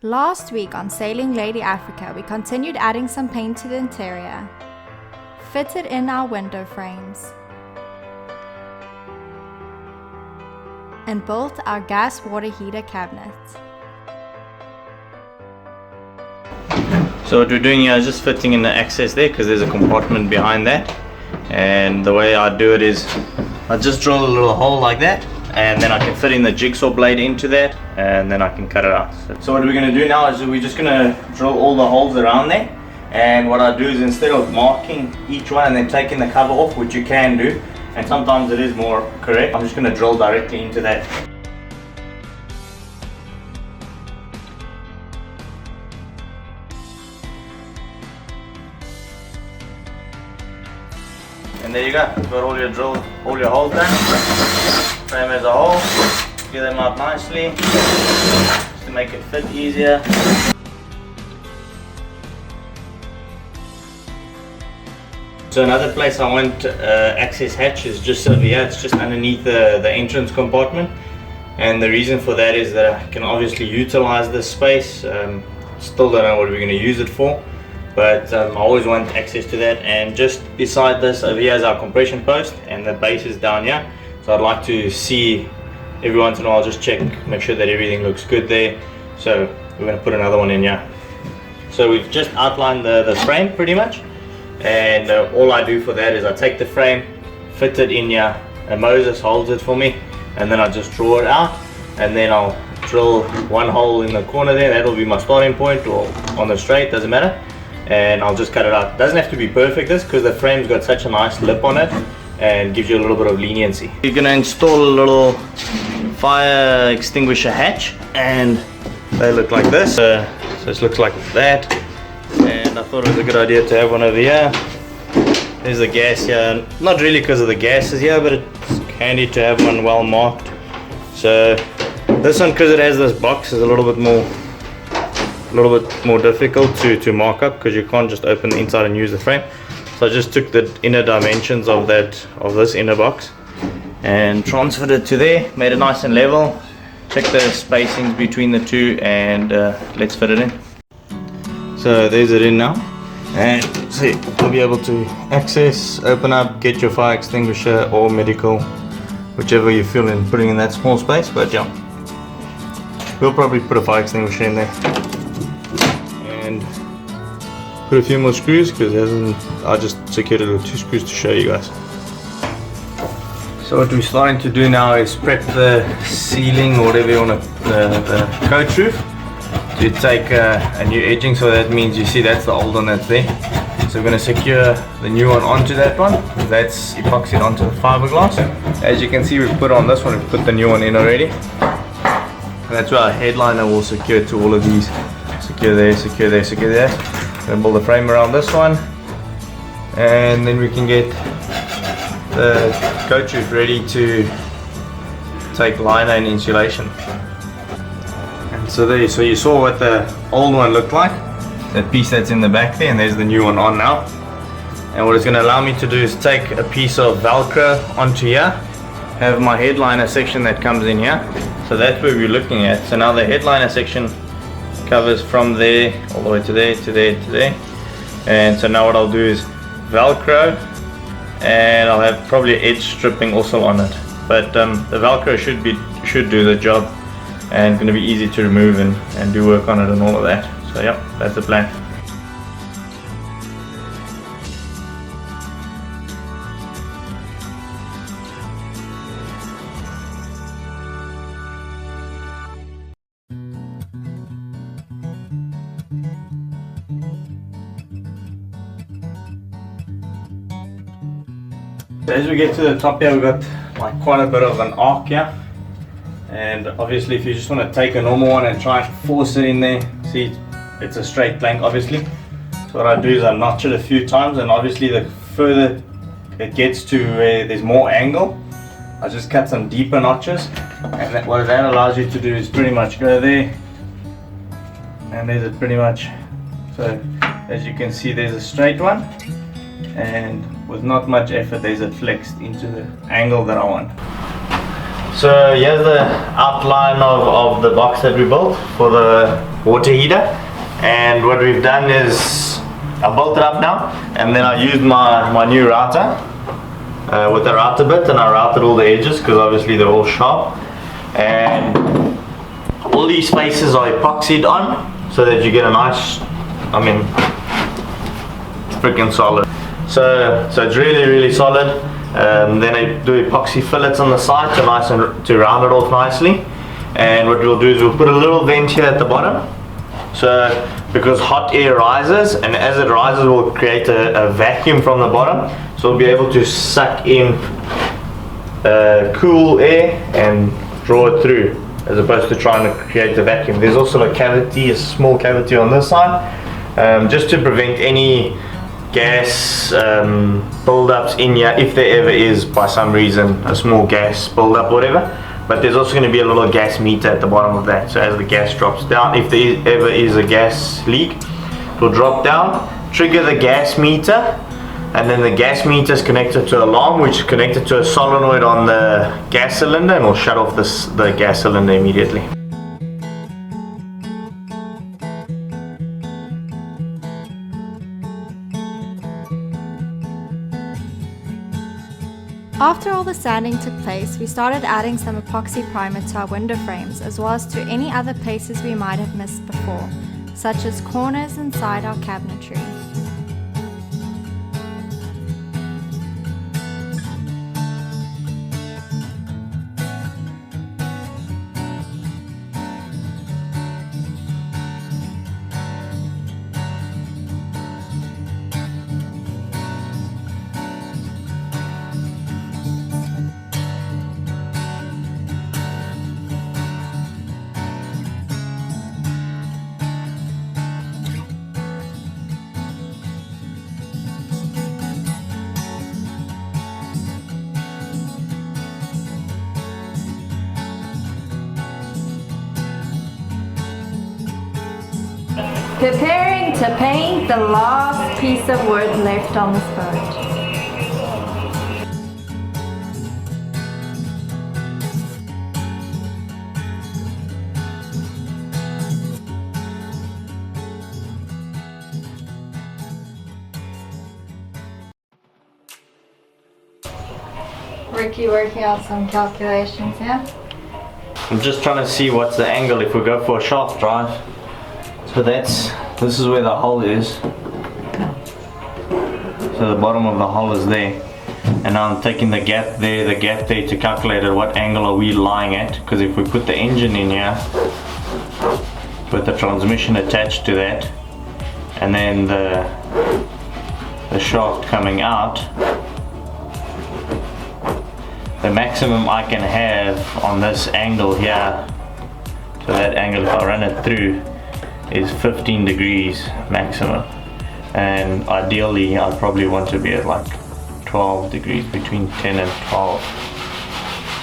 Last week on Sailing Lady Africa, we continued adding some paint to the interior, fitted in our window frames, and built our gas water heater cabinet. So what we're doing here is just fitting in the access there because there's a compartment behind that, and the way I do it is I just drill a little hole like that, and then I can fit in the jigsaw blade into that, and then I can cut it out. So what we're going to do now is we're just going to drill all the holes around there, and what I do is instead of marking each one and then taking the cover off, which you can do, and sometimes it is more correct, I'm just going to drill directly into that. And there you go, you've got all your drill, all your holes done. Frame as a whole, get them out nicely, just to make it fit easier. So another place I want access hatch is just over here. It's just underneath the entrance compartment, and the reason for that is that I can obviously utilize this space. Still don't know what we're going to use it for, but I always want access to that. And just beside this over here is our compression post, and the base is down here. So I'd like to see every once in a while, just check, make sure that everything looks good there. So we're going to put another one in here. So we've just outlined the frame pretty much, and all I do for that is I take the frame, fit it in here, and Moses holds it for me, and then I just draw it out, and then I'll drill one hole in the corner there. That'll be my starting point, or on the straight, doesn't matter, and I'll just cut it out. It doesn't have to be perfect this, because the frame's got such a nice lip on it and gives you a little bit of leniency. You're going to install a little fire extinguisher hatch, and they look like this. So it looks like that, and I thought it was a good idea to have one over here. There's the gas here, not really because of the gases here, but it's handy to have one well marked. So this one, because it has this box, is a little bit more difficult to mark up, because you can't just open the inside and use the frame. So I just took the inner dimensions of this inner box and transferred it to there, made it nice and level, check the spacings between the two, and let's fit it in. So there's it in now, and see, you'll be able to access, open up, get your fire extinguisher or medical, whichever you feel in putting in that small space. But yeah, we'll probably put a fire extinguisher in there and put a few more screws, because I just secured it with 2 screws to show you guys. So what we're starting to do now is prep the ceiling, or whatever you want to, the coach roof, to take a new edging. So that means, you see, that's the old one that's there. So we're going to secure the new one onto that one. That's epoxied onto the fiberglass. As you can see, we've put on this one, we've put the new one in already. And that's where our headliner will secure to all of these. Secure there, secure there, secure there. Going to build the frame around this one, and then we can get the coach roof ready to take liner and insulation. And so there, so you saw what the old one looked like, that piece that's in the back there, and there's the new one on now. And what it's going to allow me to do is take a piece of Velcro onto here, have my headliner section that comes in here. So that's where we're looking at. So now the headliner section covers from there all the way to there, to there, to there. And so now what I'll do is Velcro, and I'll have probably edge stripping also on it. But the Velcro should do the job, and it's going to be easy to remove and do work on it and all of that. So yeah, that's the plan. As we get to the top here, we've got like quite a bit of an arc here, and obviously if you just want to take a normal one and try and force it in there, see, it's a straight plank obviously. So what I do is I notch it a few times, and obviously the further it gets to where there's more angle, I just cut some deeper notches, and what that allows you to do is pretty much go there, and there's it pretty much. So as you can see, there's a straight one, and with not much effort there's it flexed into the angle that I want. So here's the outline of the box that we built for the water heater, and what we've done is I built it up now, and then I used my new router with the router bit, and I routed all the edges because obviously they're all sharp, and all these faces are epoxied on so that you get a nice, I mean, it's freaking solid. So it's really solid. Then I do epoxy fillets on the side to round it off nicely, and what we'll do is we'll put a little vent here at the bottom, so because hot air rises, and as it rises we'll create a vacuum from the bottom, so we'll be able to suck in cool air and draw it through, as opposed to trying to create the vacuum. There's also a small cavity on this side, just to prevent any gas build-ups in here, if there ever is by some reason a small gas build-up, whatever. But there's also going to be a little gas meter at the bottom of that, so as the gas drops down, if there ever is a gas leak, it will drop down, trigger the gas meter, and then the gas meter is connected to an alarm, which is connected to a solenoid on the gas cylinder, and will shut off the gas cylinder immediately. After all the sanding took place, we started adding some epoxy primer to our window frames, as well as to any other places we might have missed before, such as corners inside our cabinetry. Preparing to paint the last piece of wood left on this boat. Ricky working out some calculations here. I'm just trying to see what's the angle if we go for a shaft drive. So this is where the hull is. So the bottom of the hull is there. And now I'm taking the gap there to calculate at what angle are we lying at. Because if we put the engine in here, with the transmission attached to that, and then the shaft coming out, the maximum I can have on this angle here, so that angle if I run it through, is 15 degrees maximum, and ideally I probably want to be at like 12 degrees, between 10 and 12,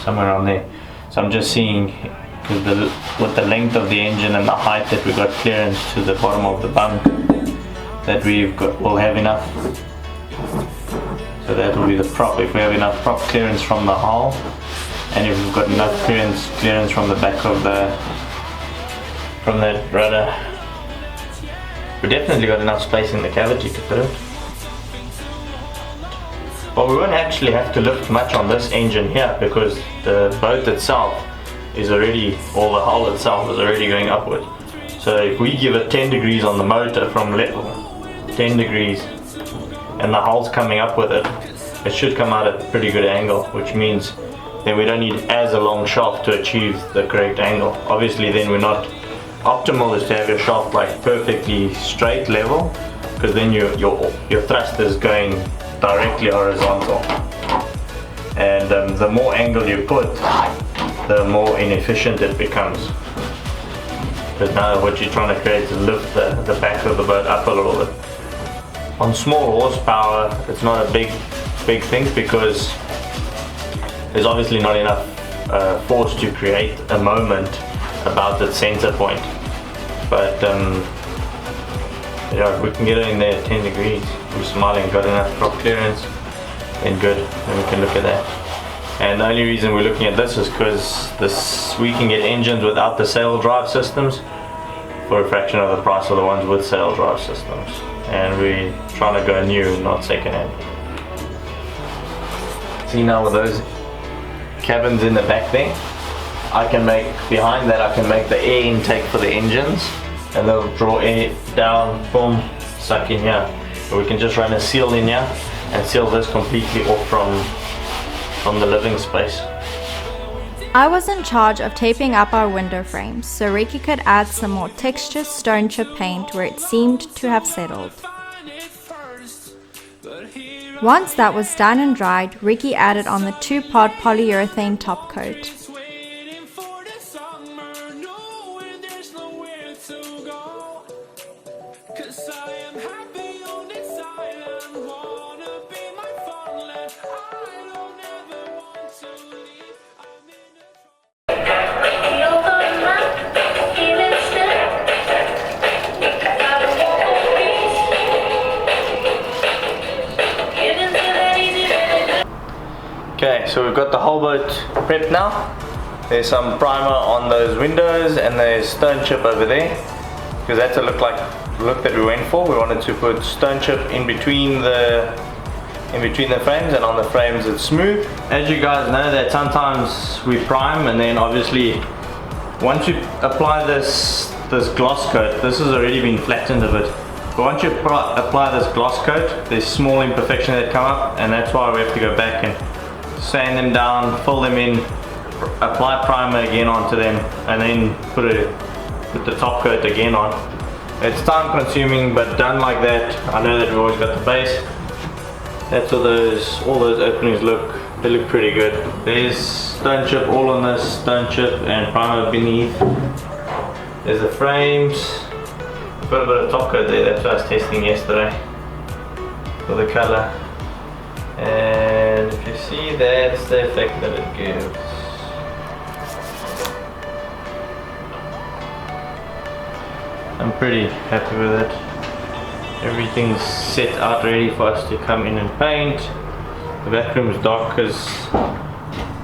somewhere around there. So I'm just seeing, because with the length of the engine and the height that we got clearance to the bottom of the bunk, that we'll have enough. So that will be the prop. If we have enough prop clearance from the hull, and if we've got enough clearance from the back of from that rudder, we definitely got enough space in the cavity to fit it. But we won't actually have to lift much on this engine here, because the boat itself is already, or the hull itself is already going upward. So if we give it 10 degrees on the motor from level, 10 degrees, and the hull's coming up with it, it should come out at a pretty good angle, which means then we don't need as a long shaft to achieve the correct angle. Obviously then we're not, optimal is to have your shaft like perfectly straight level, because then your thrust is going directly horizontal, and the more angle you put, the more inefficient it becomes, because now what you're trying to create is lift the back of the boat up a little bit. On small horsepower it's not a big thing, because there's obviously not enough force to create a moment about the center point. but yeah, if we can get it in there at 10 degrees, we're smiling, got enough crop clearance, then good, then we can look at that. And the only reason we're looking at this is because we can get engines without the sail drive systems for a fraction of the price of the ones with sail drive systems, and we're trying to go new, not second hand. See, now with those cabins in the back there, I can make, behind that I can make the air intake for the engines, and they'll draw air down, boom, suck in here. Or we can just run a seal in here and seal this completely off from the living space. I was in charge of taping up our window frames so Ricky could add some more textured stone chip paint where it seemed to have settled. Once that was done and dried, Ricky added on the 2-part polyurethane top coat. Okay, so we've got the whole boat prepped now. There's some primer on those windows and there's stone chip over there, because that's the look that we went for. We wanted to put stone chip in between the frames, and on the frames it's smooth. As you guys know, that sometimes we prime, and then obviously once you apply this gloss coat, this has already been flattened a bit. But once you apply this gloss coat, there's small imperfections that come up, and that's why we have to go back and sand them down, fill them in, apply primer again onto them, and then put the top coat again on. It's time consuming, but done like that, I know that we've always got the base. That's all those openings look. They look pretty good. There's stone chip all on this, stone chip and primer beneath. There's the frames. I've got a bit of top coat there, that's what I was testing yesterday for the color. And if you see, that's the effect that it gives. I'm pretty happy with it. Everything's set out ready for us to come in and paint. The back room's dark because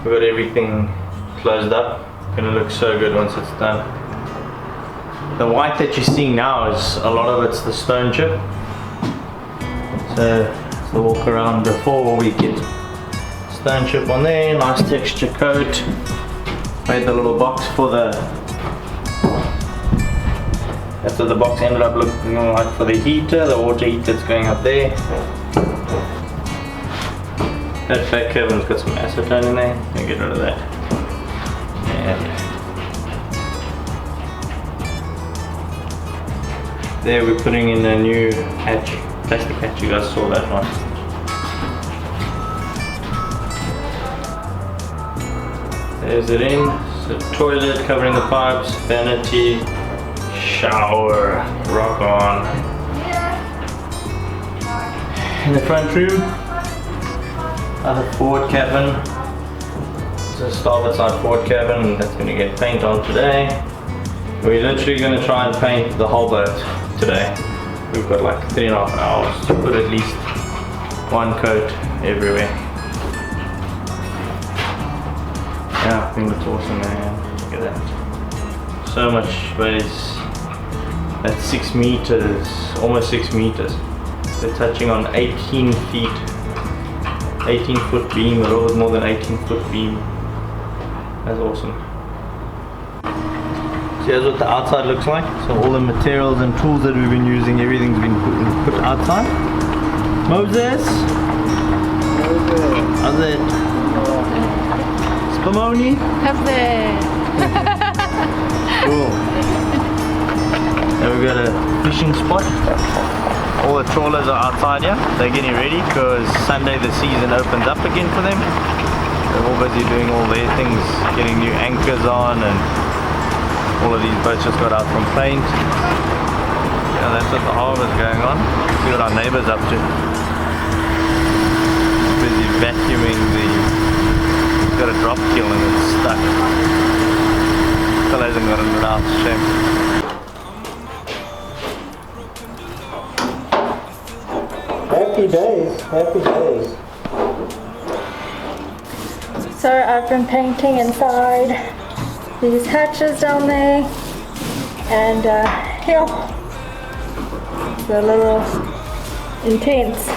we've got everything closed up. It's gonna look so good once it's done. The white that you're seeing now is a lot of it's the stone chip. So the walk around before we get stone chip on there, nice texture coat. Made the little box for that's what the box ended up looking like for the heater, the water heater that's going up there. That back cabin's got some acetone in there, gonna get rid of that. And there we're putting in a new hatch, plastic hatch, you guys saw that one. There's it in, so toilet covering the pipes, vanity, shower, rock on. In the front room, other forward cabin. It's a starboard side forward cabin, and that's going to get paint on today. We're literally going to try and paint the whole boat today. We've got like 3.5 hours to put at least one coat everywhere. Yeah, I think that's awesome, man. Look at that. So much space. That's 6 meters, almost 6 meters. They're touching on 18 feet, 18 foot beam, a little bit more than 18 foot beam. That's awesome. So here's what the outside looks like. So all the materials and tools that we've been using, everything's been put outside. Moses? How's it? Spumoni? How's it? Cool. And we've got a fishing spot. All the trawlers are outside here. They're getting ready because Sunday the season opens up again for them. They're all busy doing all their things, getting new anchors on, and all of these boats just got out from paint. Yeah, that's what the harbour's going on. See what our neighbour's up to. Busy vacuuming he's got a drop kill and it's stuck. Still hasn't got it out, shame. Happy days, happy days. So I've been painting inside these hatches down there, and yeah, it's a little intense.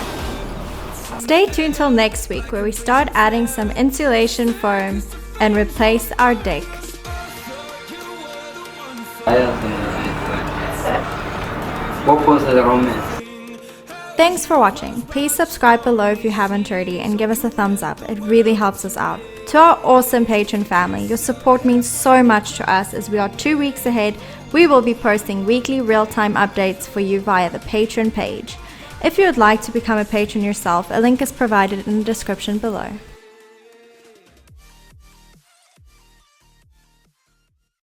Stay tuned till next week where we start adding some insulation foam and replace our deck. Thanks for watching. Please subscribe below if you haven't already and give us a thumbs up. It really helps us out. To our awesome patron family, your support means so much to us as we are 2 weeks ahead. We will be posting weekly real-time updates for you via the Patreon page. If you would like to become a patron yourself, a link is provided in the description below.